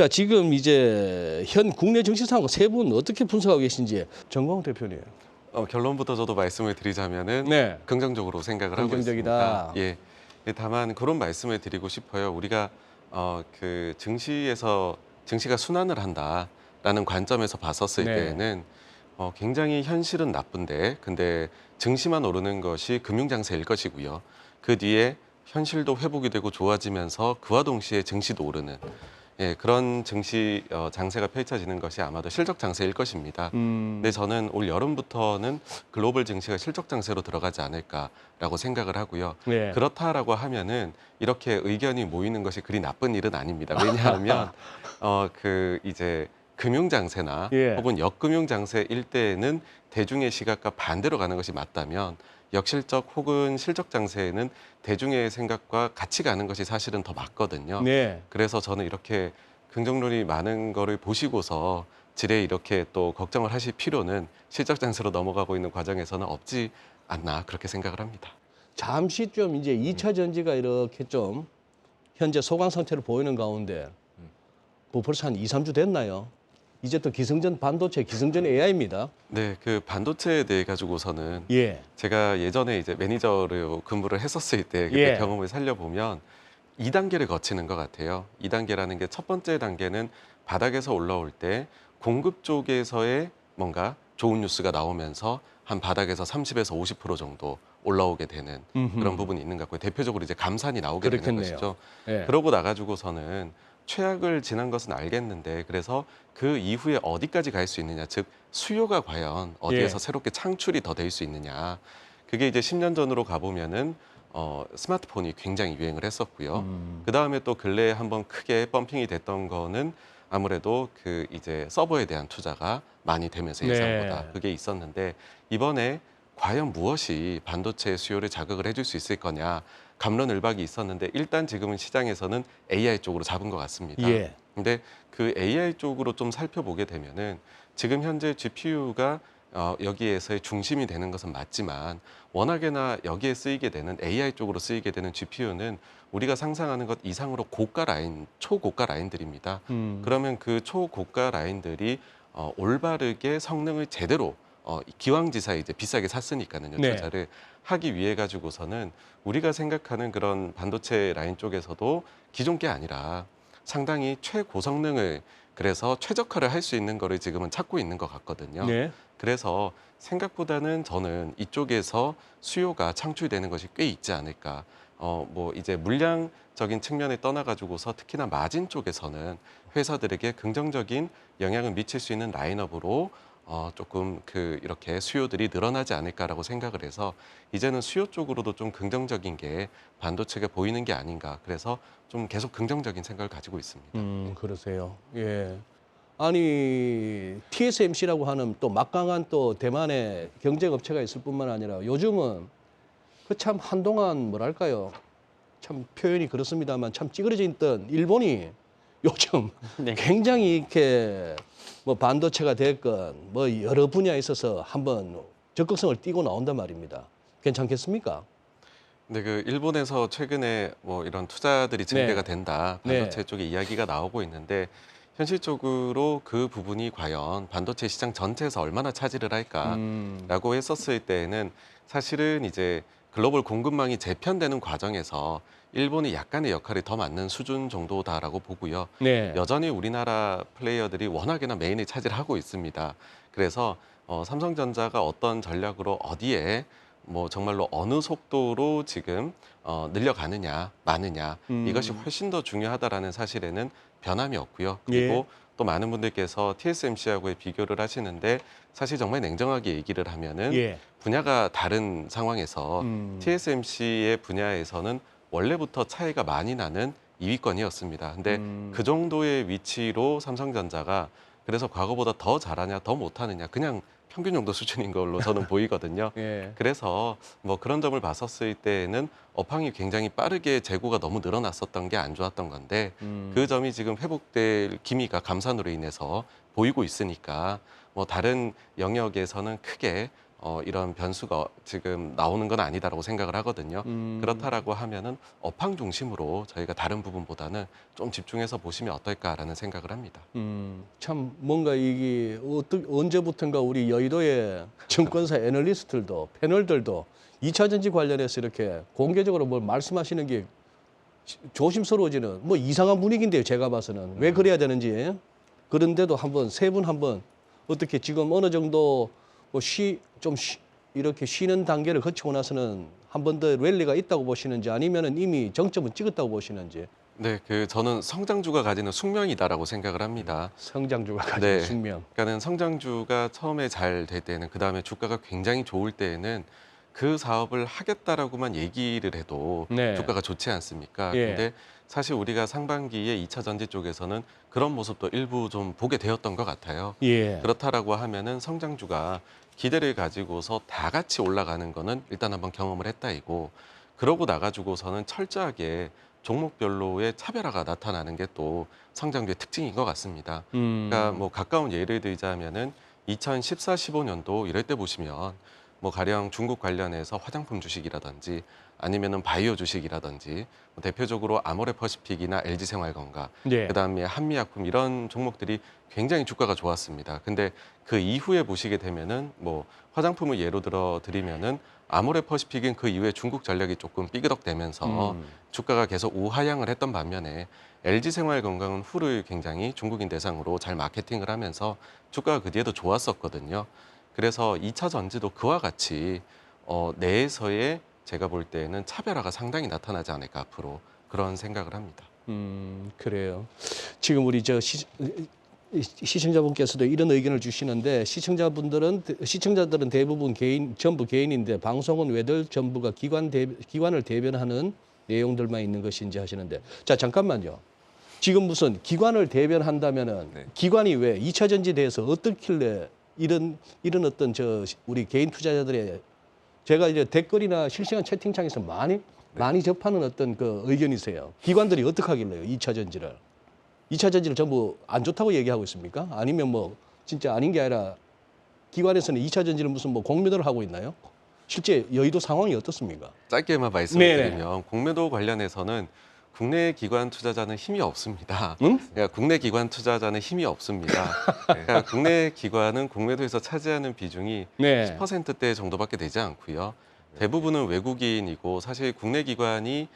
자, 지금 이제 현 국내 정치 상황 세 분 어떻게 분석하고 계신지 정광훈 대표님. 결론부터 저도 말씀을 드리자면은 네. 긍정적으로 생각을 긍정적이다. 하고 있습니다. 예. 다만 그런 말씀을 드리고 싶어요. 우리가 그 증시가 순환을 한다라는 관점에서 봤었을 네. 때에는 굉장히 현실은 나쁜데 근데 증시만 오르는 것이 금융 장세일 것이고요. 그 뒤에 현실도 회복이 되고 좋아지면서 그와 동시에 증시도 오르는 그런 증시 장세가 펼쳐지는 것이 아마도 실적 장세일 것입니다. 근데 저는 올 여름부터는 글로벌 증시가 실적 장세로 들어가지 않을까라고 생각을 하고요. 네. 그렇다라고 하면은 이렇게 의견이 모이는 것이 그리 나쁜 일은 아닙니다. 왜냐하면 그 이제 금융 장세나 예. 혹은 역금융 장세일 때에는 대중의 시각과 반대로 가는 것이 맞다면 역실적 혹은 실적 장세에는 대중의 생각과 같이 가는 것이 사실은 더 맞거든요. 네. 그래서 저는 이렇게 긍정론이 많은 거를 보시고서 지레 이렇게 또 걱정을 하실 필요는 실적 장세로 넘어가고 있는 과정에서는 없지 않나 그렇게 생각을 합니다. 잠시 좀 이제 2차 전지가 이렇게 좀 현재 소강 상태를 보이는 가운데 뭐 벌써 한 2, 3주 됐나요? 이제 또 기승전 반도체, 기승전 AI입니다. 네, 그 반도체에 대해 가지고서는 예. 제가 예전에 이제 매니저로 근무를 했었을 때 그때 예. 경험을 살려보면 2단계를 거치는 것 같아요. 2단계라는 게 첫 번째 단계는 바닥에서 올라올 때 공급 쪽에서의 뭔가 좋은 뉴스가 나오면서 한 바닥에서 30에서 50% 정도 올라오게 되는 그런 부분이 있는 것 같고요. 대표적으로 이제 감산이 나오게 되는 그렇겠네요. 것이죠. 예. 그러고 나가지고서는 최악을 지난 것은 알겠는데 그래서 그 이후에 어디까지 갈 수 있느냐, 즉 수요가 과연 어디에서 예. 새롭게 창출이 더 될 수 있느냐. 그게 이제 10년 전으로 가보면은 스마트폰이 굉장히 유행을 했었고요. 그 다음에 또 근래에 한번 크게 펌핑이 됐던 거는 아무래도 그 이제 서버에 대한 투자가 많이 되면서 예상보다 네. 그게 있었는데 이번에 과연 무엇이 반도체 수요를 자극을 해줄 수 있을 거냐 갑론을박이 있었는데 일단 지금은 시장에서는 AI 쪽으로 잡은 것 같습니다. 예. 근데 그 AI 쪽으로 좀 살펴보게 되면은 지금 현재 GPU가 여기에서의 중심이 되는 것은 맞지만 워낙에나 여기에 쓰이게 되는 AI 쪽으로 쓰이게 되는 GPU는 우리가 상상하는 것 이상으로 고가 라인, 초고가 라인들입니다. 그러면 그 초고가 라인들이 올바르게 성능을 제대로 기왕지사에 이제 비싸게 샀으니까는요, 네. 투자를 하기 위해 가지고서는 우리가 생각하는 그런 반도체 라인 쪽에서도 기존 게 아니라 상당히 최고성능을 그래서 최적화를 할 수 있는 거를 지금은 찾고 있는 것 같거든요. 네. 그래서 생각보다는 저는 이쪽에서 수요가 창출되는 것이 꽤 있지 않을까. 뭐 이제 물량적인 측면에 떠나가지고서 특히나 마진 쪽에서는 회사들에게 긍정적인 영향을 미칠 수 있는 라인업으로 조금 그 이렇게 수요들이 늘어나지 않을까라고 생각을 해서 이제는 수요 쪽으로도 좀 긍정적인 게 반도체가 보이는 게 아닌가. 그래서 좀 계속 긍정적인 생각을 가지고 있습니다. 그러세요. 예. 아니, TSMC라고 하는 또 막강한 또 대만의 경쟁 업체가 있을 뿐만 아니라 요즘은 그 참 한동안 뭐랄까요. 참 표현이 그렇습니다만 참 찌그러져 있던 일본이 요즘 네. 굉장히 이렇게 뭐 반도체가 됐건 뭐 여러 분야에 있어서 한번 적극성을 띠고 나온단 말입니다. 괜찮겠습니까? 네, 그 일본에서 최근에 뭐 이런 투자들이 증대가 네. 된다. 반도체 쪽에 이야기가 나오고 있는데 현실적으로 그 부분이 과연 반도체 시장 전체에서 얼마나 차지를 할까라고 했었을 때에는 사실은 이제 글로벌 공급망이 재편되는 과정에서 일본이 약간의 역할이 더 맞는 수준 정도다라고 보고요. 네. 여전히 우리나라 플레이어들이 워낙에나 메인을 차지하고 있습니다. 그래서 삼성전자가 어떤 전략으로 어디에 뭐 정말로 어느 속도로 지금 늘려가느냐, 마느냐 이것이 훨씬 더 중요하다라는 사실에는 변함이 없고요. 그리고 또 많은 분들께서 TSMC하고의 비교를 하시는데 사실 정말 냉정하게 얘기를 하면은 예. 분야가 다른 상황에서 TSMC의 분야에서는 원래부터 차이가 많이 나는 2위권이었습니다. 근데 그 정도의 위치로 삼성전자가 그래서 과거보다 더 잘하냐, 더 못하느냐 그냥 평균 정도 수준인 걸로 저는 보이거든요. 예. 그래서 뭐 그런 점을 봤었을 때에는 업황이 굉장히 빠르게 재고가 너무 늘어났었던 게 안 좋았던 건데 그 점이 지금 회복될 기미가 감산으로 인해서 보이고 있으니까 뭐 다른 영역에서는 크게 이런 변수가 지금 나오는 건 아니다라고 생각을 하거든요. 그렇다라고 하면은 업황 중심으로 저희가 다른 부분보다는 좀 집중해서 보시면 어떨까라는 생각을 합니다. 참 뭔가 이게 언제부턴가 우리 여의도의 증권사 애널리스트들도 패널들도 2차 전지 관련해서 이렇게 공개적으로 뭘 말씀하시는 게 조심스러워지는 뭐 이상한 분위기인데요. 제가 봐서는 왜 그래야 되는지. 그런데도 한번 세 분 한번 어떻게 지금 어느 정도 뭐 이렇게 쉬는 단계를 거치고 나서는 한 번 더 랠리가 있다고 보시는지 아니면은 이미 정점은 찍었다고 보시는지. 네, 저는 성장주가 가지는 숙명이다라고 생각을 합니다. 성장주가 가지는 네. 숙명. 그러니까는 성장주가 처음에 잘 될 때는 그다음에 주가가 굉장히 좋을 때에는 그 사업을 하겠다라고만 얘기를 해도 네. 주가가 좋지 않습니까? 예. 근데 사실 우리가 상반기에 2차 전지 쪽에서는 그런 모습도 일부 좀 보게 되었던 것 같아요. 예. 그렇다라고 하면은 성장주가 기대를 가지고서 다 같이 올라가는 거는 일단 한번 경험을 했다이고, 그러고 나가지고서는 철저하게 종목별로의 차별화가 나타나는 게 또 성장주의 특징인 것 같습니다. 그러니까 뭐 가까운 예를 들자면은 2014, 15년도 이럴 때 보시면 뭐 가령 중국 관련해서 화장품 주식이라든지 아니면은 바이오 주식이라든지 뭐 대표적으로 아모레퍼시픽이나 LG생활건강, 예. 그다음에 한미약품 이런 종목들이 굉장히 주가가 좋았습니다. 근데 그 이후에 보시게 되면은 뭐 화장품을 예로 들어 드리면은 아모레퍼시픽은 그 이후에 중국 전략이 조금 삐그덕대면서 주가가 계속 우하향을 했던 반면에 LG생활건강은 후를 굉장히 중국인 대상으로 잘 마케팅을 하면서 주가가 그 뒤에도 좋았었거든요. 그래서 2차 전지도 그와 같이 내에서의 제가 볼 때는 차별화가 상당히 나타나지 않을까 앞으로 그런 생각을 합니다. 그래요. 지금 우리 시청자분께서도 이런 의견을 주시는데 시청자들은 대부분 전부 개인인데 방송은 왜들 전부가 기관을 대변하는 내용들만 있는 것인지 하시는데, 자 잠깐만요. 지금 무슨 기관을 대변한다면은 네. 기관이 왜 2차 전지에 대해서 어떻길래 이런 어떤 우리 개인 투자자들의 제가 이제 댓글이나 실시간 채팅창에서 많이 접하는 어떤 그 의견이세요. 기관들이 어떻게 하길래요? 2차 전지를. 2차 전지를 전부 안 좋다고 얘기하고 있습니까? 아니면 뭐 진짜 아닌 게 아니라 기관에서는 2차 전지를 무슨 뭐 공매도를 하고 있나요? 실제 여의도 상황이 어떻습니까? 짧게만 말씀을 드리면 공매도 관련해서는 국내 기관 투자자는 힘이 없습니다. 응? 그러니까 국내 기관 투자자는 힘이 없습니다. 그러니까 국내 기관은 공매도에서 차지하는 비중이 네. 10%대 정도밖에 되지 않고요. 대부분은 외국인이고 사실 국내 기관이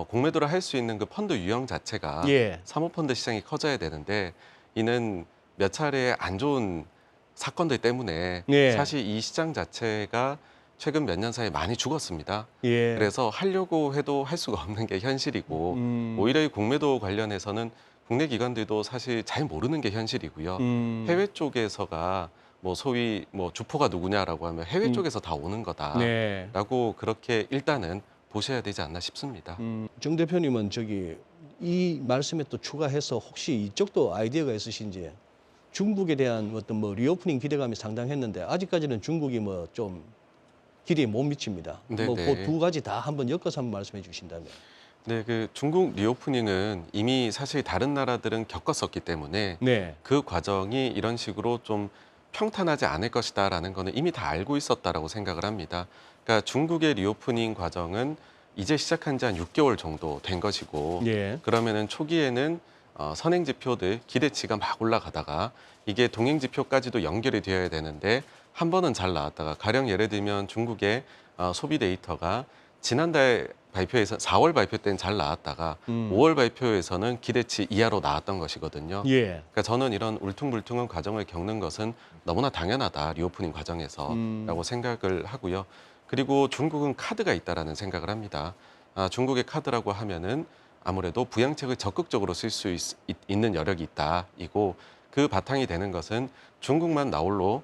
공매도를 할 수 있는 그 펀드 유형 자체가 예. 사모펀드 시장이 커져야 되는데 이는 몇 차례 안 좋은 사건들 때문에 예. 사실 이 시장 자체가 최근 몇 년 사이에 많이 죽었습니다. 예. 그래서 하려고 해도 할 수가 없는 게 현실이고 음. 오히려 이 공매도 관련해서는 국내 기관들도 사실 잘 모르는 게 현실이고요. 해외 쪽에서가 뭐 소위 뭐 주포가 누구냐라고 하면 해외 쪽에서 다 오는 거다라고 네. 그렇게 일단은 보셔야 되지 않나 싶습니다. 정 대표님은 이 말씀에 또 추가해서 혹시 이쪽도 아이디어가 있으신지, 중국에 대한 어떤 뭐 리오프닝 기대감이 상당했는데 아직까지는 중국이 뭐 좀 기대에 못 미칩니다. 네, 뭐 네. 그 두 가지 다 한번 엮어서 한번 말씀해 주신다면. 네, 중국 리오프닝은 이미 사실 다른 나라들은 겪었었기 때문에 네. 그 과정이 이런 식으로 좀 평탄하지 않을 것이다라는 거는 이미 다 알고 있었다라고 생각을 합니다. 그러니까 중국의 리오프닝 과정은 이제 시작한 지 한 6개월 정도 된 것이고, 예. 그러면은 초기에는 선행 지표들 기대치가 막 올라가다가 이게 동행 지표까지도 연결이 되어야 되는데 한 번은 잘 나왔다가, 가령 예를 들면 중국의 소비 데이터가 지난달 발표에서 4월 발표 때는 잘 나왔다가 5월 발표에서는 기대치 이하로 나왔던 것이거든요. 예. 그러니까 저는 이런 울퉁불퉁한 과정을 겪는 것은 너무나 당연하다, 리오프닝 과정에서라고 생각을 하고요. 그리고 중국은 카드가 있다라는 생각을 합니다. 중국의 카드라고 하면은 아무래도 부양책을 적극적으로 쓸 수 있는 여력이 있다. 이고 그 바탕이 되는 것은 중국만 나홀로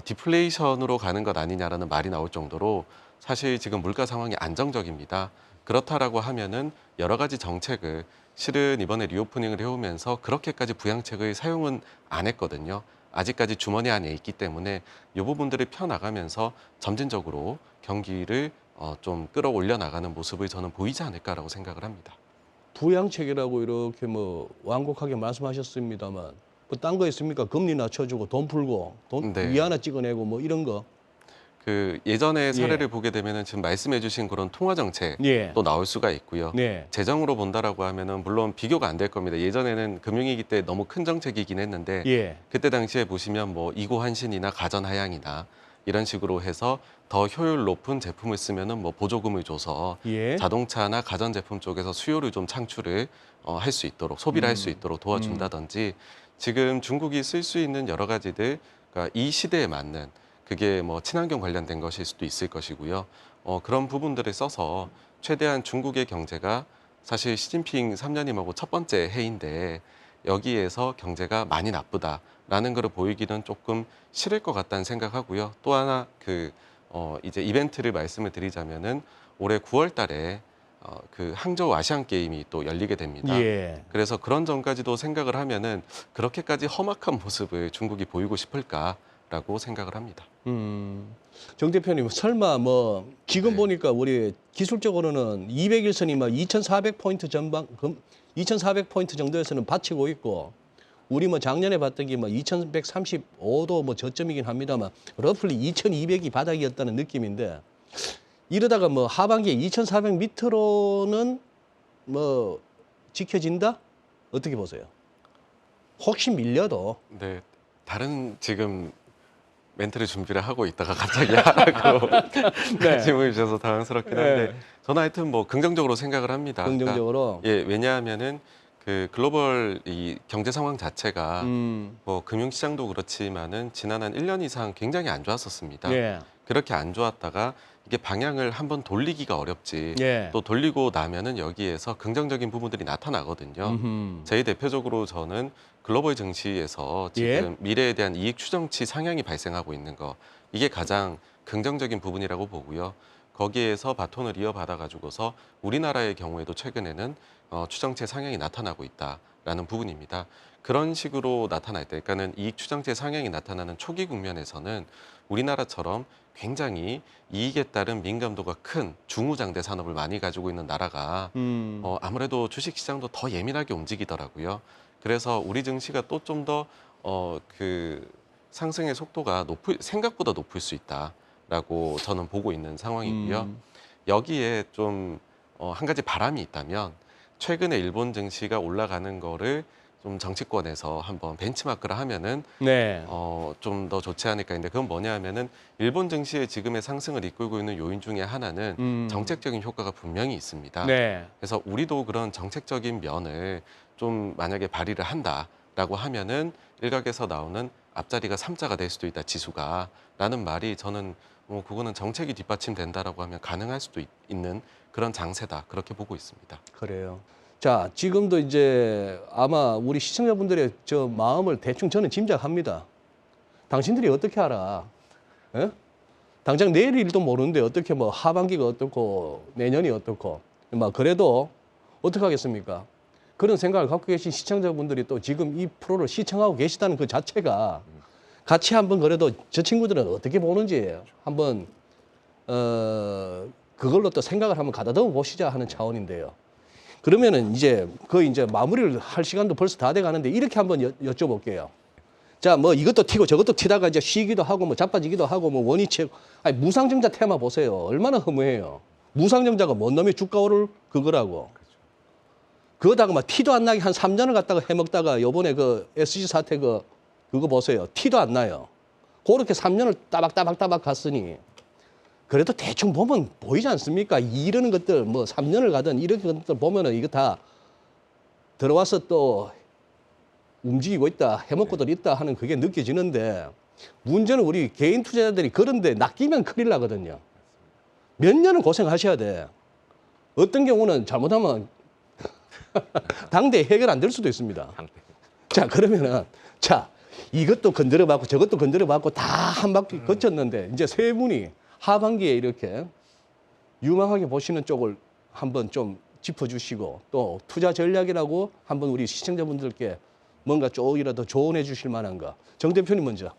디플레이션으로 가는 것 아니냐라는 말이 나올 정도로 사실 지금 물가 상황이 안정적입니다. 그렇다라고 하면은 여러 가지 정책을 실은 이번에 리오프닝을 해오면서 그렇게까지 부양책을 사용은 안 했거든요. 아직까지 주머니 안에 있기 때문에 이 부분들을 펴나가면서 점진적으로 경기를 좀 끌어올려 나가는 모습을 저는 보이지 않을까라고 생각을 합니다. 부양책이라고 이렇게 뭐 완곡하게 말씀하셨습니다만 뭐 딴 거 있습니까? 금리 낮춰주고 돈 풀고 돈 네. 위안화 찍어내고 뭐 이런 거. 그 예전의 사례를 보게 되면은 지금 말씀해주신 그런 통화 정책도 예. 나올 수가 있고요. 네. 재정으로 본다라고 하면은 물론 비교가 안 될 겁니다. 예전에는 금융위기 때 너무 큰 정책이긴 했는데 예. 그때 당시에 보시면 뭐 이고한신이나 가전하양이나 이런 식으로 해서 더 효율 높은 제품을 쓰면은 뭐 보조금을 줘서 예. 자동차나 가전제품 쪽에서 수요를 좀 창출을 할 수 있도록 소비를 할 수 있도록 도와준다든지 지금 중국이 쓸 수 있는 여러 가지들 그러니까 이 시대에 맞는 그게 뭐 친환경 관련된 것일 수도 있을 것이고요. 그런 부분들을 써서 최대한 중국의 경제가 사실 시진핑 3년임하고 첫 번째 해인데 여기에서 경제가 많이 나쁘다라는 것을 보이기는 조금 싫을 것 같다는 생각하고요. 또 하나 이제 이벤트를 말씀을 드리자면은 올해 9월 달에 그 항저우 아시안 게임이 또 열리게 됩니다. 예. 그래서 그런 점까지도 생각을 하면은 그렇게까지 험악한 모습을 중국이 보이고 싶을까라고 생각을 합니다. 정 대표님, 설마 뭐 지금 네. 보니까 우리 기술적으로는 200일선이 막 2,400포인트 전방, 2,400포인트 정도에서는 받치고 있고, 우리 뭐 작년에 봤던 게 뭐 2,135도 뭐 저점이긴 합니다만, 러플리 2,200이 바닥이었다는 느낌인데, 이러다가 뭐 하반기에 2,400 밑으로는 뭐 지켜진다? 어떻게 보세요? 혹시 밀려도. 네, 다른 지금 멘트를 준비를 하고 있다가 갑자기 하라고 네. 질문을 주셔서 당황스럽긴 한데 저는 하여튼 뭐 긍정적으로 생각을 합니다. 긍정적으로. 예, 왜냐하면은 그 글로벌 이 경제 상황 자체가 뭐 금융시장도 그렇지만은 지난 한 1년 이상 굉장히 안 좋았었습니다. 예. 그렇게 안 좋았다가 이게 방향을 한번 돌리기가 어렵지. 예. 또 돌리고 나면은 여기에서 긍정적인 부분들이 나타나거든요. 제일 대표적으로 저는 글로벌 증시에서 지금 미래에 대한 이익 추정치 상향이 발생하고 있는 거 이게 가장 긍정적인 부분이라고 보고요. 거기에서 바톤을 이어받아 가지고서 우리나라의 경우에도 최근에는 추정치 상향이 나타나고 있다라는 부분입니다. 그런 식으로 나타날 때, 그러니까는 이익 추정치 상향이 나타나는 초기 국면에서는 우리나라처럼 굉장히 이익에 따른 민감도가 큰 중후장대 산업을 많이 가지고 있는 나라가 아무래도 주식 시장도 더 예민하게 움직이더라고요. 그래서 우리 증시가 또 좀 더 그 상승의 속도가 생각보다 높을 수 있다라고 저는 보고 있는 상황이고요. 여기에 좀 한 가지 바람이 있다면 최근에 일본 증시가 올라가는 거를 좀 정치권에서 한번 벤치마크를 하면은 네. 좀 더 좋지 않을까 했는데 그건 뭐냐 하면은 일본 증시의 지금의 상승을 이끌고 있는 요인 중에 하나는 정책적인 효과가 분명히 있습니다. 네. 그래서 우리도 그런 정책적인 면을 좀 만약에 발휘를 한다라고 하면은 일각에서 나오는 앞자리가 3자가 될 수도 있다 지수가 라는 말이 저는 뭐 그거는 정책이 뒷받침된다라고 하면 가능할 수도 있는 그런 장세다 그렇게 보고 있습니다. 그래요. 자, 지금도 이제 아마 우리 시청자분들의 저 마음을 대충 저는 짐작합니다. 당신들이 어떻게 알아? 예? 당장 내일 일도 모르는데 어떻게 뭐 하반기가 어떻고 내년이 어떻고 막 그래도 어떻게 하겠습니까? 그런 생각을 갖고 계신 시청자분들이 또 지금 이 프로를 시청하고 계시다는 그 자체가 같이 한번 그래도 저 친구들은 어떻게 보는지 한번 그걸로 또 생각을 한번 가다듬어 보시자 하는 차원인데요. 그러면은 이제 마무리를 할 시간도 벌써 다 돼 가는데 이렇게 한번 여쭤볼게요. 자, 뭐 이것도 튀고 저것도 튀다가 이제 쉬기도 하고 뭐 자빠지기도 하고 뭐 원위치 아니 무상증자 테마 보세요. 얼마나 허무해요. 무상증자가 뭔 놈이 주가 오를 그거라고. 그거다가 막 티도 안 나게 한 3년을 갖다가 해먹다가 요번에 그 SG 사태 그거 보세요. 티도 안 나요. 그렇게 3년을 따박따박 갔으니 그래도 대충 보면 보이지 않습니까? 이러는 것들 뭐 3년을 가든 이런 것들 보면은 이거 다 들어와서 또 움직이고 있다, 해먹고들 있다 하는 그게 느껴지는데 문제는 우리 개인 투자자들이 그런데 낚이면 큰일 나거든요. 몇 년은 고생하셔야 돼. 어떤 경우는 잘못하면 당대 해결 안 될 수도 있습니다. 자, 그러면은 이것도 건드려봤고 저것도 건드려봤고 다 한 바퀴 거쳤는데 이제 세 분이 하반기에 이렇게 유망하게 보시는 쪽을 한번 좀 짚어주시고 또 투자 전략이라고 한번 우리 시청자분들께 뭔가 조금이라도 조언해 주실 만한 거. 정 대표님 먼저.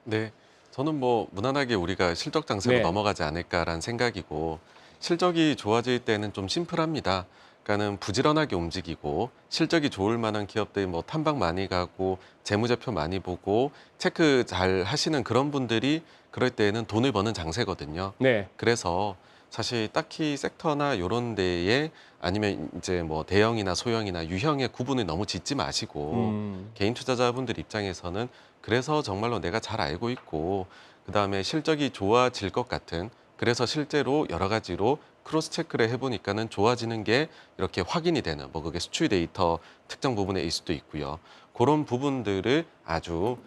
네, 저는 뭐 무난하게 우리가 실적 장세로 네. 넘어가지 않을까라는 생각이고 실적이 좋아질 때는 좀 심플합니다. 그러니까는 부지런하게 움직이고 실적이 좋을 만한 기업들이 뭐 탐방 많이 가고 재무제표 많이 보고 체크 잘 하시는 그런 분들이 그럴 때에는 돈을 버는 장세거든요. 네. 그래서 사실 딱히 섹터나 이런 데에 아니면 이제 뭐 대형이나 소형이나 유형의 구분을 너무 짓지 마시고 개인 투자자분들 입장에서는 그래서 정말로 내가 잘 알고 있고 그다음에 실적이 좋아질 것 같은 그래서 실제로 여러 가지로 크로스 체크를 해보니까는 좋아지는 게 이렇게 확인이 되는 뭐 그게 수출 데이터 특정 부분에일 수도 있고요. 그런 부분들을 아주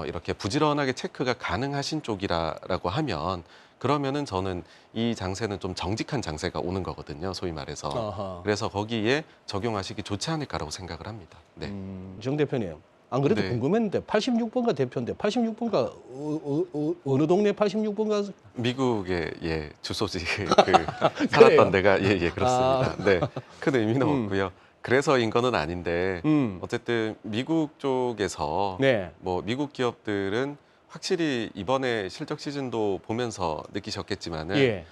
이렇게 부지런하게 체크가 가능하신 쪽이라고 하면 그러면은 저는 이 장세는 좀 정직한 장세가 오는 거거든요. 소위 말해서. 아하. 그래서 거기에 적용하시기 좋지 않을까라고 생각을 합니다. 네. 정 대표님. 안 그래도 네. 궁금했는데 86번가 대표인데 86번가 어느 동네 86번가 미국의 예, 주소지 그 살았던 데가 예 그렇습니다. 네. 큰 의미는 없고요. 그래서인 거는 아닌데 어쨌든 미국 쪽에서 네. 뭐 미국 기업들은 확실히 이번에 실적 시즌도 보면서 느끼셨겠지만은 예.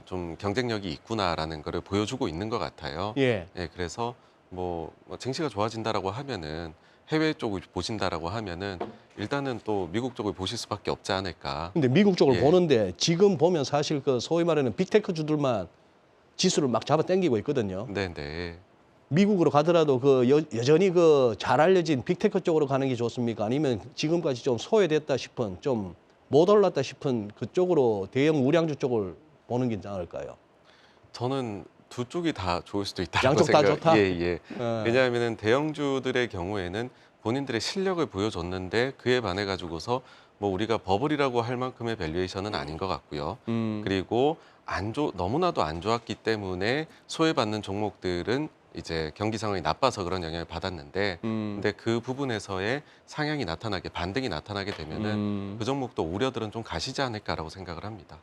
좀 경쟁력이 있구나라는 거를 보여주고 있는 것 같아요. 예. 예, 그래서 뭐 증시가 좋아진다라고 하면은 해외 쪽을 보신다라고 하면은 일단은 또 미국 쪽을 보실 수밖에 없지 않을까. 근데 미국 쪽을 예. 보는데 지금 보면 사실 그 소위 말하는 빅테크주들만 지수를 막 잡아 당기고 있거든요. 네네. 미국으로 가더라도 그 여전히 그 잘 알려진 빅테크 쪽으로 가는 게 좋습니까? 아니면 지금까지 좀 소외됐다 싶은 좀 못 올랐다 싶은 그쪽으로 대형 우량주 쪽을 보는 게 나을까요? 저는 두 쪽이 다 좋을 수도 있다고 양쪽 다 생각. 좋다? 예, 예. 예. 왜냐하면은 대형주들의 경우에는 본인들의 실력을 보여줬는데 그에 반해 가지고서 뭐 우리가 버블이라고 할 만큼의 밸류에이션은 아닌 것 같고요. 그리고 너무나도 안 좋았기 때문에 소외받는 종목들은 이제 경기 상황이 나빠서 그런 영향을 받았는데 근데 그 부분에서의 상향이 나타나게 반등이 나타나게 되면은 그 종목도 우려들은 좀 가시지 않을까라고 생각을 합니다.